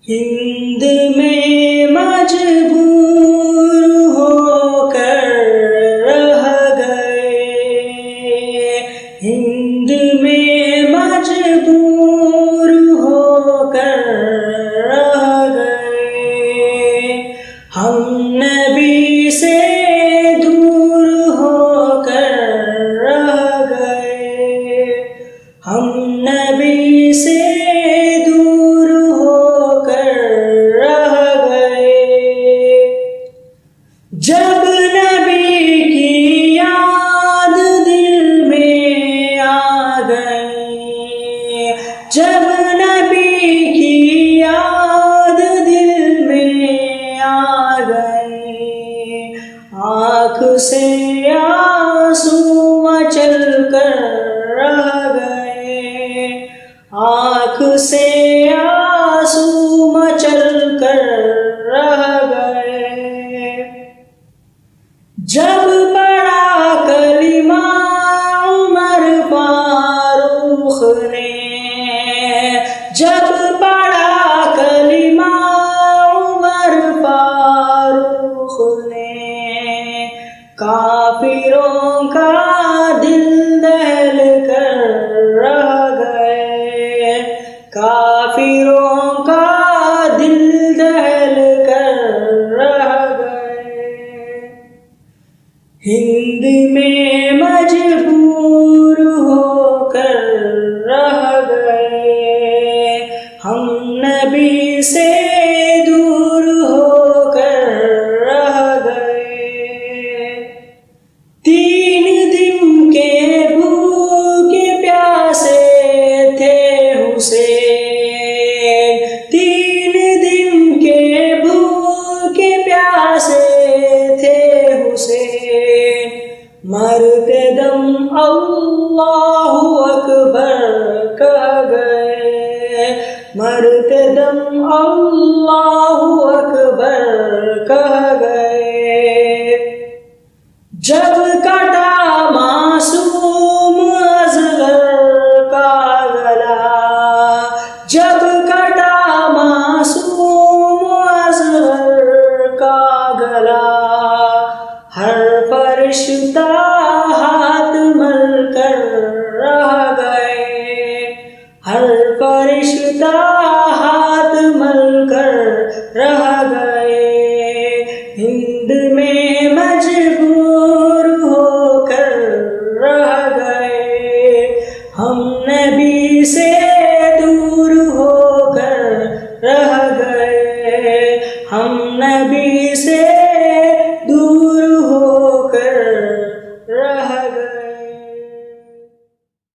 ہند میں مجبور ہو کر رہ گئے، ہند میں مجبور ہو کر رہ گئے، ہم نبی سے دور ہو کر رہ گئے، ہم نبی سے دور ہو کر رہ گئے۔ جب نبی کی یاد دل میں آ گئی، جب نبی کی یاد دل میں آ گئی، آنکھ سے آنسو مچل کر رہ گئے، آنکھ سے آنسو مچل کر رہ گئے۔ جب پڑھا کلمہ عمر فاروق نے، جب پڑھا کلمہ عمر فاروق نے، کافروں کا دل دہل کر رہ گئے، کافروں کا دل دہل کر رہ گئے۔ ہند میں مجبور ہو کر رہ گئے، ہم نبی سے دور ہو کر رہ گئے۔ 3 دن کے بھوکے پیاسے تھے حسین، 3 دن کے بھوکے پیاسے تھے حسین، مرتے دم اللہ اکبر کہہ گئے، مرتے دم اللہ اکبر کہہ گئے۔ جب کٹا معصوم اصغر کا گلا، جب کٹا معصوم اصغر کا گلا، ہر فرشتہ ہاتھ مل کر رہ گئے، ہر فرشتہ ہاتھ مل کر رہ گئے۔ ہند میں مجبور ہو کر رہ گئے، ہم نبی سے دور ہو کر رہ گئے، ہم نبی سے